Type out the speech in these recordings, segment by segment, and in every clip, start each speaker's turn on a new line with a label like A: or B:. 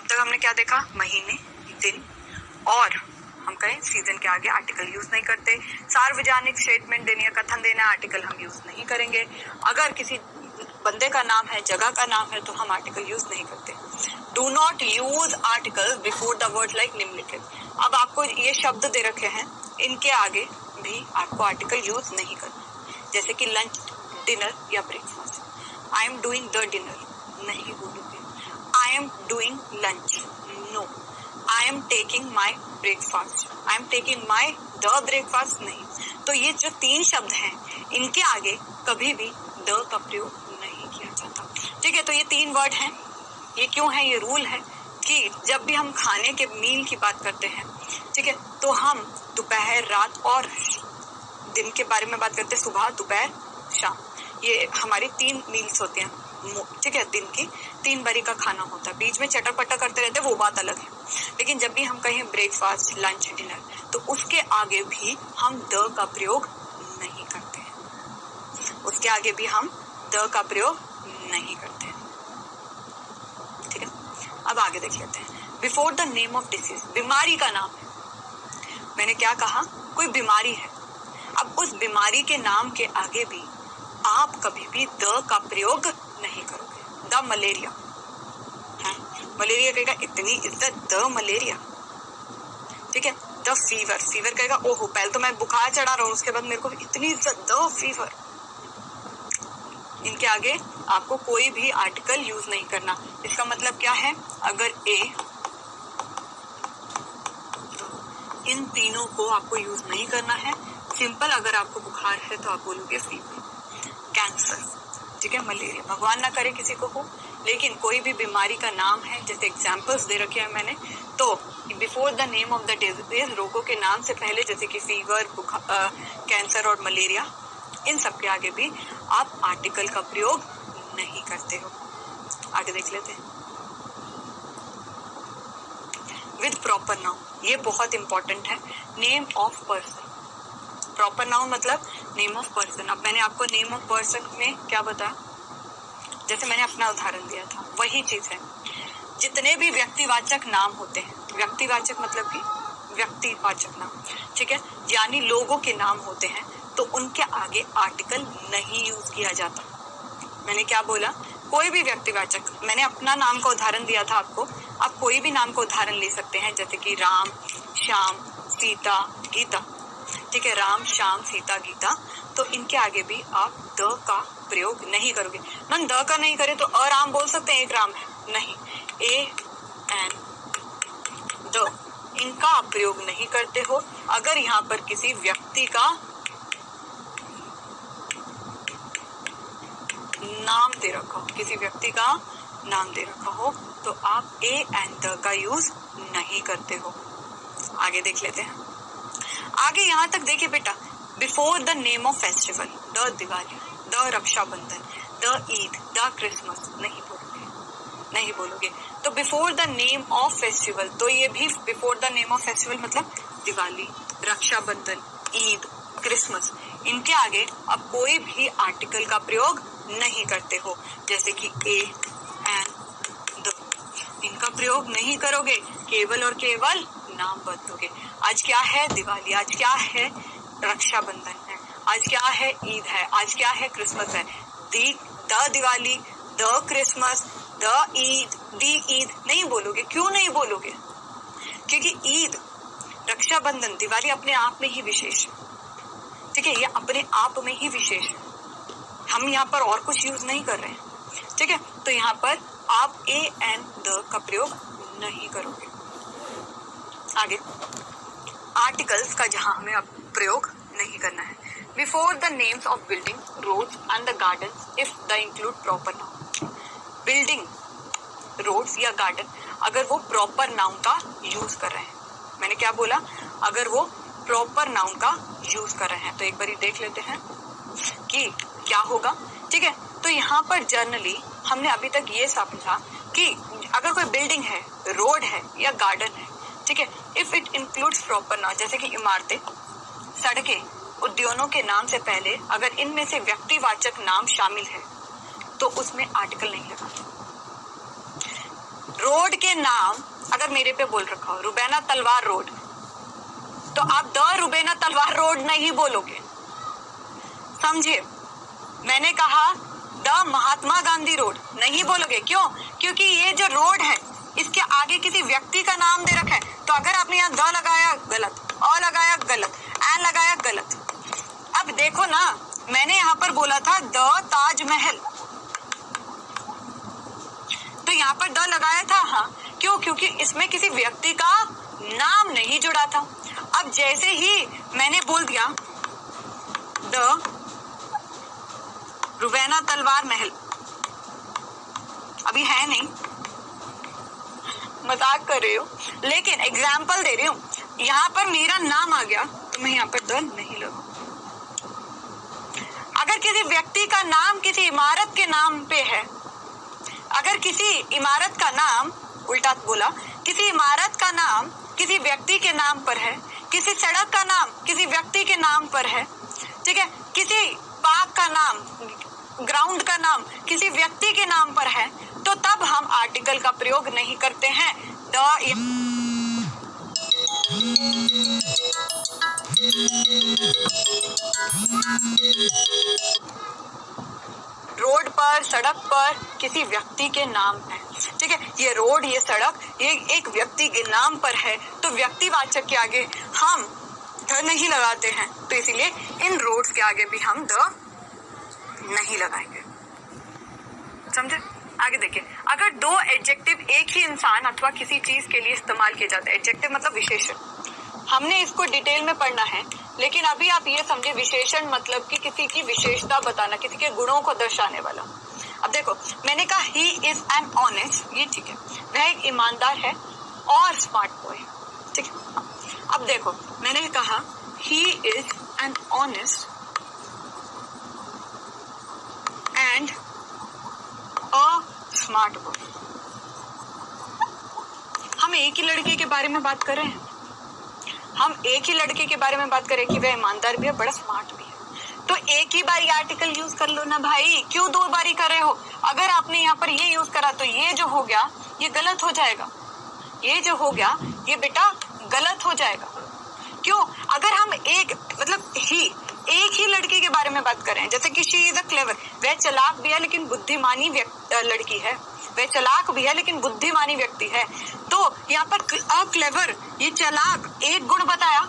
A: तक हमने क्या देखा, महीने, दिन और हम कहें सीजन के आगे आर्टिकल यूज नहीं करते। सार्वजनिक स्टेटमेंट देने या कथन देना, आर्टिकल हम यूज नहीं करेंगे। अगर किसी बंदे का नाम है, जगह का नाम है, तो हम आर्टिकल यूज नहीं करते। Do not use article before the word like निम्नलिखित। अब आपको ये शब्द दे रखे हैं, इनके आगे भी आपको आर्टिकल यूज नहीं करना, जैसे कि लंच, डिनर या breakfast. I am doing the dinner नहीं बोलोगे, I am doing lunch no, I am taking my breakfast, I am taking my the breakfast नहीं। तो ये जो 3 शब्द हैं, इनके आगे कभी भी द का प्रयोग नहीं किया जाता। ठीक है, तो ये 3 वर्ड हैं। ये क्यों है, ये रूल है कि जब भी हम खाने के मील की बात करते हैं, ठीक है, तो हम दोपहर, रात और दिन के बारे में बात करते हैं, सुबह, दोपहर, शाम। ये हमारी 3 मील्स होते हैं, ठीक है, दिन की 3 बारी का खाना होता है। बीच में चटर पटर करते रहते हैं, वो बात अलग है। लेकिन जब भी हम कहें ब्रेकफास्ट, लंच, डिनर, तो उसके आगे भी हम द का प्रयोग नहीं करते हैं। उसके आगे भी हम द का प्रयोग नहीं करते हैं। ठीक है, अब आगे देख लेते हैं। Before the name of disease, बीमारी का नाम है। मैंने क्या कहा, कोई बीमारी है। अब उस बीमारी के नाम के आगे भी आप कभी भी द का प्रयोग नहीं करोगे। द मलेरिया है, मलेरिया कहेगा इतनी इज्जत, द मलेरिया। ठीक है, द फीवर, फीवर कहेगा ओहो पहले तो मैं बुखार चढ़ा रहा हूँ, उसके बाद मेरे को इतनी इज्जत, द फीवर। इनके आगे आपको कोई भी आर्टिकल यूज नहीं करना। इसका मतलब क्या है, अगर ए, इन तीनों को आपको यूज नहीं करना है। सिंपल, अगर आपको बुखार है तो आप बोलोगे फीवर, कैंसर, ठीक है, मलेरिया, भगवान ना करे किसी को हो, लेकिन कोई भी बीमारी का नाम है, जैसे एग्जांपल्स दे रखे हैं मैंने, तो before the name of the disease, रोगों के नाम से पहले, जैसे कि फीवर, कैंसर और मलेरिया, इन सब के आगे भी आप आर्टिकल का प्रयोग नहीं करते हो। आगे देख लेते हैं। विद प्रॉपर नाउन, ये बहुत इंपॉर्टेंट है। Name of person, proper noun मतलब नेम ऑफ पर्सन। अब मैंने आपको नेम ऑफ पर्सन में क्या बताया, जैसे मैंने अपना उदाहरण दिया था, वही चीज है। जितने भी व्यक्तिवाचक नाम होते हैं, व्यक्तिवाचक मतलब कि व्यक्तिवाचक नाम, ठीक है, यानी लोगों के नाम होते हैं, तो उनके आगे आर्टिकल नहीं यूज किया जाता। मैंने क्या बोला, कोई भी व्यक्तिवाचक, मैंने अपना नाम का उदाहरण दिया था आपको, आप कोई भी नाम का उदाहरण ले सकते हैं, जैसे कि राम, श्याम, सीता, गीता। ठीक है, राम, श्याम, सीता, गीता, तो इनके आगे भी आप द का प्रयोग नहीं करोगे। मन द का नहीं करे तो अराम बोल सकते हैं, एक राम है, नहीं, ए एन द, इनका आप प्रयोग नहीं करते हो। अगर यहाँ पर किसी व्यक्ति का नाम दे रखा हो, किसी व्यक्ति का नाम दे रखा हो, तो आप ए एंड द का यूज नहीं करते हो। आगे देख लेते हैं। आगे यहाँ तक देखिए बेटा, before the name of festival, the Diwali, the Rakshabandhan, the Eid, the Christmas नहीं बोलोगे। तो before the name of festival, तो ये भी before the name of festival मतलब दिवाली, रक्षाबंधन, ईद, क्रिसमस, इनके आगे अब कोई भी आर्टिकल का प्रयोग नहीं करते हो, जैसे कि ए एंड द, इनका प्रयोग नहीं करोगे, केवल और केवल नाम बदलोगे। आज क्या है, दिवाली, आज क्या है, रक्षाबंधन है, आज क्या है, ईद है, आज क्या है, क्रिसमस है। The Diwali, the Christmas, the Eid, the Eid नहीं बोलोगे। क्यों नहीं बोलोगे? क्योंकि ईद, रक्षाबंधन, दिवाली अपने आप में ही विशेष है। ठीक है, ये अपने आप में ही विशेष है, हम यहाँ पर और कुछ यूज नहीं कर रहे हैं। ठीक है, तो यहाँ पर आप ए एंड द का प्रयोग नहीं करोगे। आगे आर्टिकल्स का जहां हमें अब प्रयोग नहीं करना है। Before the names of building, roads and the garden if the include proper noun. Building, roads या गार्डन अगर वो प्रॉपर नाउन का यूज कर रहे हैं, मैंने क्या बोला, अगर वो प्रॉपर नाउन का यूज कर रहे हैं, तो एक बार देख लेते हैं कि क्या होगा। ठीक है, तो यहाँ पर जर्नली हमने अभी तक ये समझा कि अगर कोई बिल्डिंग है, रोड है या गार्डन है, ठीक है, if it includes proper noun, जैसे कि इमारतें, सड़कें, उद्यानों के नाम से पहले अगर इनमें से व्यक्तिवाचक नाम शामिल है तो उसमें आर्टिकल नहीं लगा। रोड के नाम अगर मेरे पे बोल रखा हो रुबैना तलवार रोड, तो आप द रुबैना तलवार रोड नहीं बोलोगे, समझे? मैंने कहा द महात्मा गांधी रोड नहीं बोलोगे। क्यों? क्योंकि ये जो रोड है इसके आगे किसी व्यक्ति का नाम दे रखा है, तो अगर आपने यहाँ द लगाया गलत, अ लगाया गलत, एन लगाया गलत। अब देखो ना, मैंने यहाँ पर बोला था द ताजमहल, तो यहाँ पर द लगाया था। हाँ, क्यों? क्योंकि इसमें किसी व्यक्ति का नाम नहीं जुड़ा था। अब जैसे ही मैंने बोल दिया द रुबैना तलवार महल, अभी है नहीं, मजाक कर रही हूँ, लेकिन एग्जाम्पल दे रही हूँ। यहाँ पर मेरा नाम आ गया तो मैं यहाँ पर द नहीं लगाऊं। अगर किसी व्यक्ति का नाम किसी इमारत के नाम पे है, अगर किसी इमारत का नाम, उल्टा बोला, किसी इमारत का नाम किसी व्यक्ति के नाम पर है, किसी सड़क का नाम किसी व्यक्ति के नाम पर है, ठीक है, किसी पार्क का नाम, ग्राउंड का नाम किसी व्यक्ति के नाम पर है, तो तब हम आर्टिकल का प्रयोग नहीं करते हैं। रोड पर, सड़क पर किसी व्यक्ति के नाम है, ठीक है, ये रोड, ये सड़क, ये एक व्यक्ति के नाम पर है, तो व्यक्तिवाचक के आगे हम द नहीं लगाते हैं, तो इसीलिए इन रोड्स के आगे भी हम द नहीं लगाएंगे, समझे? आगे देखिए, अगर दो एडजेक्टिव एक ही इंसान अथवा किसी चीज के लिए इस्तेमाल किए जाते हैं, एडजेक्टिव मतलब विशेषण, हमने इसको डिटेल में पढ़ना है, लेकिन अभी आप ये समझे विशेषण मतलब कि किसी की विशेषता बताना, किसी के गुणों को दर्शाने वाला। अब देखो, मैंने कहा ही इज एन ऑनेस्ट, ये ठीक है, वह एक ईमानदार है और स्मार्ट बॉय, ठीक है। अब देखो, मैंने कहा he is an honest and a smart boy. हम एक ही लड़के के बारे में बात कर रहे हैं, हम एक ही लड़के के बारे में बात करें कि वह ईमानदार भी है, बड़ा स्मार्ट भी है, तो एक ही बारी आर्टिकल यूज कर लो ना भाई, क्यों दो बारी कर रहे हो? अगर आपने यहाँ पर ये यूज करा तो ये जो हो गया ये गलत हो जाएगा, ये जो हो गया ये बेटा गलत हो जाएगा। क्यों? अगर हम एक मतलब एक ही लड़के के बारे में बात कर रहे हैं, जैसे कि शी इज अ क्लेवर, वह चालाक भी है लेकिन बुद्धिमानी लड़की है, वह चालाक भी है लेकिन बुद्धिमानी व्यक्ति है, तो यहाँ पर अ क्लेवर, ये चालाक एक गुण बताया,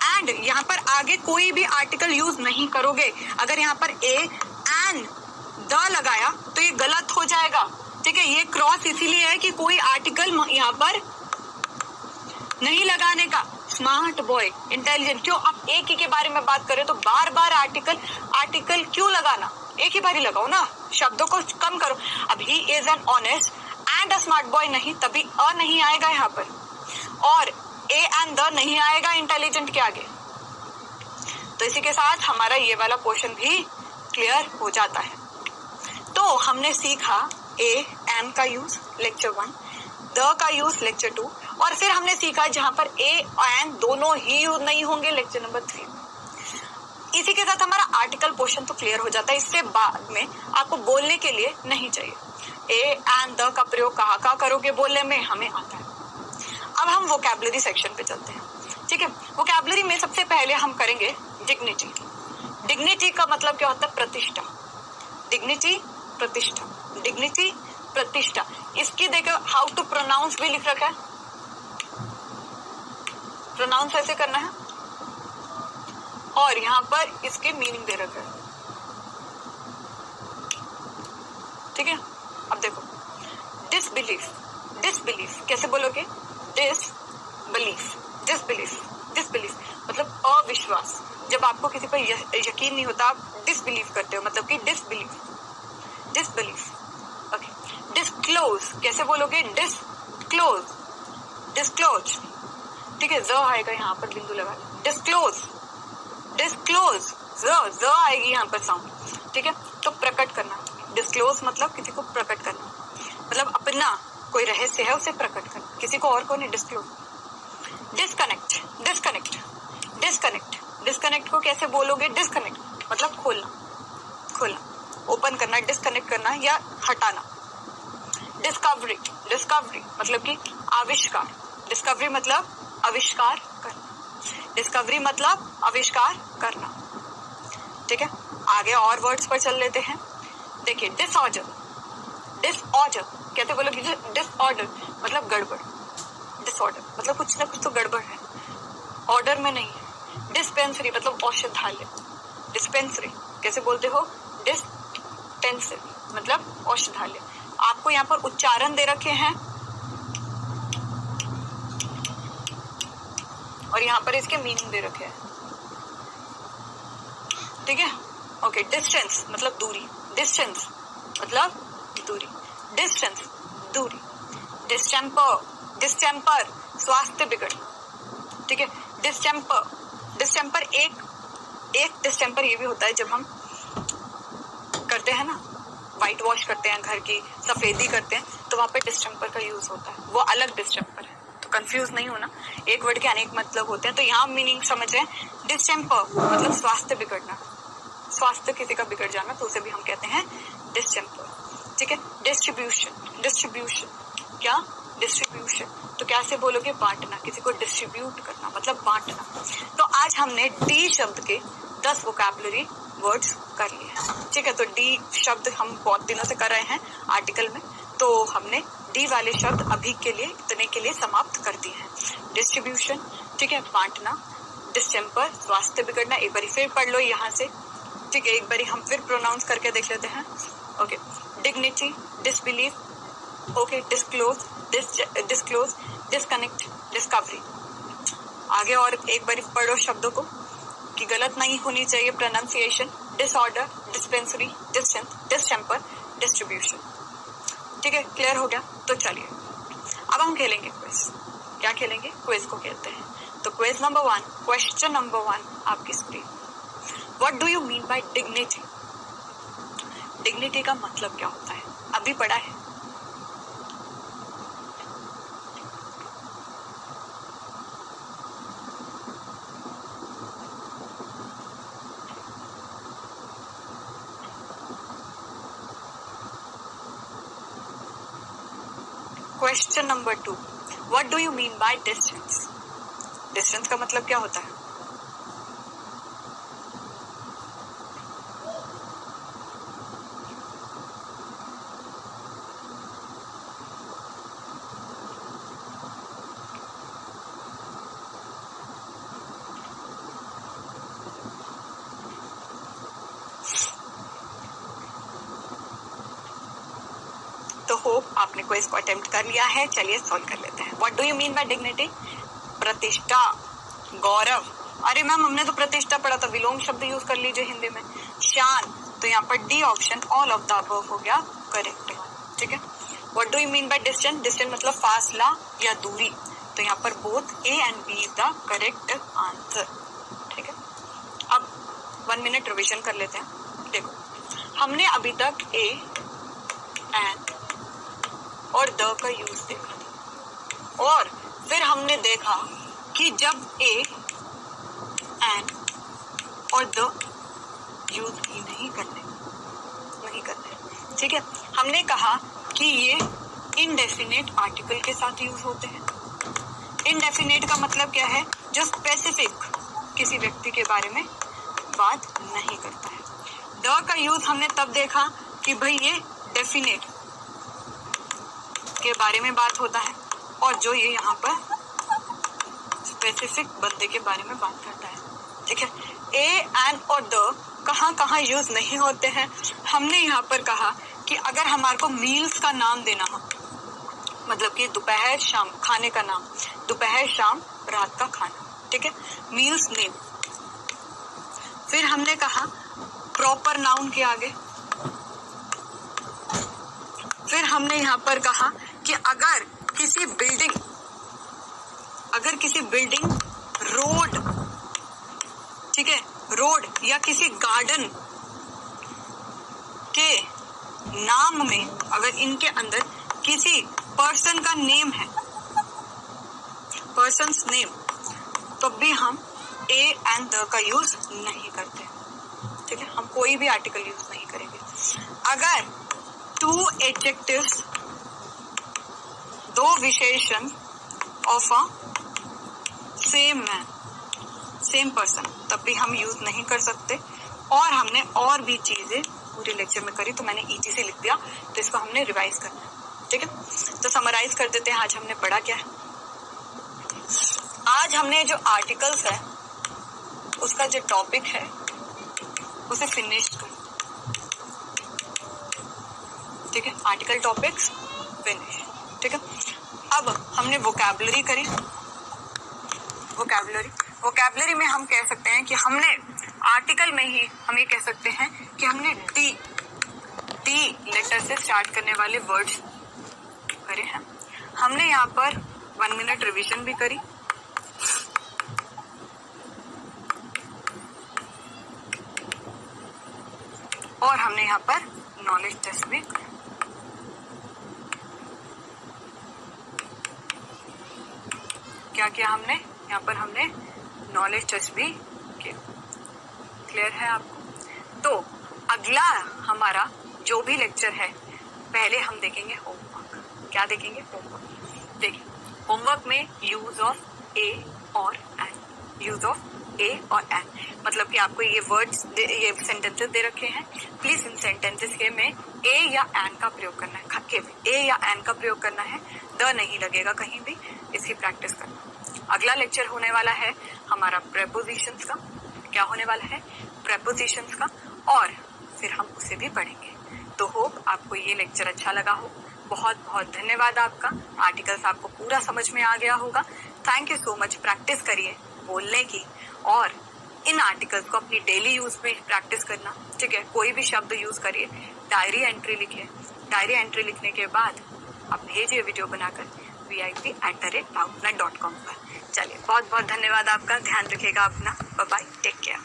A: एंड यहाँ पर आगे कोई भी आर्टिकल यूज नहीं करोगे। अगर यहाँ पर ए एन द लगाया तो ये गलत हो जाएगा, ठीक है। ये क्रॉस इसीलिए है कि कोई आर्टिकल यहाँ पर नहीं लगाने का। स्मार्ट बॉय, इंटेलिजेंट, क्यों? आप एक ही के बारे में बात करें तो बार बार आर्टिकल क्यों लगाना? एक ही बार ही लगाओ ना, शब्दों को कम करो। अब he is an honest and a smart boy नहीं, तभी अ नहीं आएगा यहाँ पर, और ए एंड द नहीं आएगा इंटेलिजेंट के आगे। तो इसी के साथ हमारा ये वाला पोर्शन भी क्लियर हो जाता है। तो हमने सीखा ए एम का यूज लेक्चर 1, द का यूज लेक्चर 2, और फिर हमने सीखा जहां पर ए एंड दोनों ही यूज नहीं होंगे लेक्चर नंबर 3। इसी के साथ हमारा आर्टिकल पोर्शन तो क्लियर हो जाता है। इससे बाद में आपको बोलने के लिए नहीं चाहिए। ए एंड द का प्रयोग कहाँ करोगे बोलने में, हमें आता है। अब हम वोकैबुलरी सेक्शन पे चलते हैं, ठीक है। वोकैबुलरी में सबसे पहले हम करेंगे डिग्निटी। डिग्निटी का मतलब क्या होता है? प्रतिष्ठा। डिग्निटी प्रतिष्ठा, डिग्निटी प्रतिष्ठा। इसकी देखो हाउ टू प्रोनाउंस भी लिख रखा है, प्रोनाउंस ऐसे करना है, और यहाँ पर इसके मीनिंग दे रखा है, ठीक है। अब देखो डिसबिलीफ, डिसबिलीफ कैसे बोलोगे? डिसबिलीफ, डिसबिलीफ, डिसबिलीफ मतलब अविश्वास। जब आपको किसी पर यकीन नहीं होता, आप डिसबिलीव करते हो, मतलब कि डिसबिलीफ, डिसबिलीफ। ओके, डिस्क्लोज कैसे बोलोगे? डिस्क्लोज, डिस्क्लोज, ठीक है। ज आएगा यहाँ पर, बिंदु लगा, डिस्क्लोज, डिस्क्लोज, ज आएगी यहाँ पर साउंड, ठीक है। तो प्रकट करना, डिस्क्लोज मतलब किसी को प्रकट करना, मतलब अपना कोई रहस्य है उसे प्रकट करना, किसी को और को नहीं, disclose. Disconnect, disconnect, disconnect, disconnect को कैसे बोलोगे? डिस्कनेक्ट मतलब खोलना, खोलना, ओपन करना, डिस्कनेक्ट करना या हटाना। डिस्कनेक्ट डिस्कवरी, डिस्कवरी मतलब कि आविष्कार, डिस्कवरी मतलब आविष्कार करना, डिस्कवरी मतलब आविष्कार करना, ठीक है। आगे और वर्ड्स पर चल लेते हैं। देखिए डिसऑर्डर, डिसऑर्डर कहते बोलोगे डिसऑर्डर मतलब गड़बड़, डिसऑर्डर मतलब कुछ ना कुछ तो गड़बड़ है, ऑर्डर में नहीं है। डिस्पेंसरी मतलब औषधालय, डिस्पेंसरी कैसे बोलते हो, डिस्पेंसरी मतलब औषधालय। आपको यहाँ पर उच्चारण दे रखे हैं और यहाँ पर इसके मीनिंग दे रखे हैं, ठीक है। ओके, डिस्टेंस मतलब दूरी, डिस्टेंस मतलब दूरी, डिस्टेंस दूरी। डिस्टेम्पर, डिस्टेम्पर स्वास्थ्य बिगड़, ठीक है। डिस्टेम्पर, डिस्टेम्पर एक डिस्टेम्पर ये भी होता है जब हम करते हैं ना, व्हाइट वॉश करते हैं, घर की सफेदी करते हैं, तो वहां पे डिस्टेम्पर का यूज होता है, वो अलग डिस्टेम्पर है, तो कंफ्यूज नहीं होना, एक वर्ड के अनेक मतलब होते हैं। तो यहाँ मीनिंग समझ रहे हैं, डिस्टेम्पर मतलब स्वास्थ्य बिगड़ना, स्वास्थ्य किसी का बिगड़ जाना, तो उसे भी हम कहते हैं डिस्टेम्पर, ठीक है। डिस्ट्रीब्यूशन, डिस्ट्रीब्यूशन क्या, डिस्ट्रीब्यूशन तो कैसे बोलोगे, बांटना, किसी को डिस्ट्रीब्यूट करना मतलब बांटना। तो आज हमने डी शब्द के 10 वोकैबुलरी वर्ड्स कर लिए हैं, ठीक है। तो डी शब्द हम बहुत दिनों से कर रहे हैं आर्टिकल में, तो हमने डी वाले शब्द अभी के लिए इतने के लिए समाप्त कर दिए हैं। डिस्ट्रीब्यूशन, ठीक है, बांटना, डिस्टेम्पर स्वास्थ्य बिगड़ना, एक बार फिर पढ़ लो यहाँ से, ठीक है, एक बार हम फिर प्रोनाउंस करके देख लेते हैं। Okay, dignity, disbelief, okay, disclose, disclose, disconnect, discovery. आगे और एक बार पढ़ो शब्दों को कि गलत नहीं होनी चाहिए pronunciation. Disorder, dispensary, distance, distemper, distribution, ठीक है, क्लियर हो गया। तो चलिए अब हम खेलेंगे क्विज। क्या खेलेंगे, क्विज को कहते हैं। तो क्विज नंबर 1, क्वेश्चन नंबर 1 आपकी screen. What do you mean by dignity? Dignity का मतलब क्या होता है, अभी पढ़ा है? Question number 2, what do you mean by distance? Distance का मतलब क्या होता है? तो होप आपने क्विज को अटेम्प्ट कर लिया है। चलिए सॉल्व कर लेते हैं। What do you mean by dignity? प्रतिष्ठा, गौरव। अरे मैम हमने तो प्रतिष्ठा पढ़ा था, विलोम शब्द यूज कर लीजिए हिंदी में। शान, तो यहाँ पर D option all of the above हो गया करेक्ट, ठीक है। What do you mean by distance? Distance मतलब फासला या दूरी, तो यहाँ पर both A and be the correct answer, ठीक है। अब 1 मिनट रिविजन कर लेते हैं। देखो हमने अभी तक ए एंड और द का यूज देखा और फिर हमने देखा कि जब ए एंड और द यूज ही नहीं करने, ठीक है। हमने कहा कि ये इनडेफिनेट आर्टिकल के साथ यूज होते हैं। इनडेफिनेट का मतलब क्या है, जो स्पेसिफिक किसी व्यक्ति के बारे में बात नहीं करता है। द का यूज हमने तब देखा कि भाई ये डेफिनेट के बारे में बात होता है और जो ये यहाँ पर स्पेसिफिक बंदे के बारे में बात करता है, ठीक है। ए एंड और द कहाँ यूज नहीं होते हैं? हमने यहाँ पर कहा कि अगर हमारे को मील्स का नाम देना हो, मतलब कि दोपहर शाम खाने का नाम, दोपहर शाम रात का खाना, ठीक है, मील्स नेम। फिर हमने कहा प्रॉपर नाउन के आगे, फिर हमने यहाँ पर कहा कि अगर किसी बिल्डिंग रोड, ठीक है, रोड या किसी गार्डन के नाम में अगर इनके अंदर किसी पर्सन का नेम है, पर्सन्स नेम, तो भी हम ए एंड द का यूज नहीं करते, ठीक है। हम कोई भी आर्टिकल यूज नहीं करेंगे। अगर 2 एडजेक्टिव्स दो विशेषण of a same man, same person, तब भी हम यूज नहीं कर सकते। और हमने और भी चीजें पूरे लेक्चर में करी, तो मैंने ईजी से लिख दिया, तो इसको हमने रिवाइज करना है, ठीक है। तो समराइज कर देते हैं, आज हमने पढ़ा क्या है। आज हमने जो आर्टिकल्स है उसका जो टॉपिक है उसे फिनिश कर, ठीक है। आर्टिकल टॉपिक्स फिनिश, ठीक है। अब हमने वोकैबुलरी करी। वोकैबुलरी में हम कह सकते हैं कि हमने आर्टिकल में ही हम ये कह सकते हैं कि हमने डी लेटर से स्टार्ट करने वाले वर्ड्स करे हैं। हमने यहाँ पर 1 मिनट रिवीजन भी करी। और हमने यहाँ पर नॉलेज टेस्ट भी, क्या किया हमने यहाँ पर, हमने नॉलेज टेस्ट भी किया। क्लियर है आपको? तो अगला हमारा जो भी लेक्चर है, पहले हम देखेंगे होमवर्क। क्या देखेंगे? होमवर्क। देखिए, होमवर्क में यूज ऑफ ए और एन, यूज ऑफ ए और एन, मतलब कि आपको ये वर्ड्स, ये सेंटेंसेस दे रखे हैं। प्लीज इन सेंटेंसेस के में ए या एन का प्रयोग करना है, केवल ए या एन का प्रयोग करना है, द नहीं लगेगा कहीं भी। इसकी प्रैक्टिस करना। अगला लेक्चर होने वाला है हमारा प्रेपोजिशंस का। क्या होने वाला है? प्रेपोजिशंस का, और फिर हम उसे भी पढ़ेंगे। तो होप आपको ये लेक्चर अच्छा लगा हो। बहुत बहुत धन्यवाद आपका। आर्टिकल्स आपको पूरा समझ में आ गया होगा। Thank you so much. Practice करिए बोलने की, और इन आर्टिकल्स को अपनी डेली यूज में प्रैक्टिस करना, ठीक है। कोई भी शब्द यूज करिए, डायरी एंट्री लिखिए। डायरी एंट्री लिखने के बाद आप भेजिए वीडियो बनाकर VIP@outnet.com पर। चलिए, बहुत बहुत धन्यवाद आपका। ध्यान रखिएगा अपना। Bye bye, take care.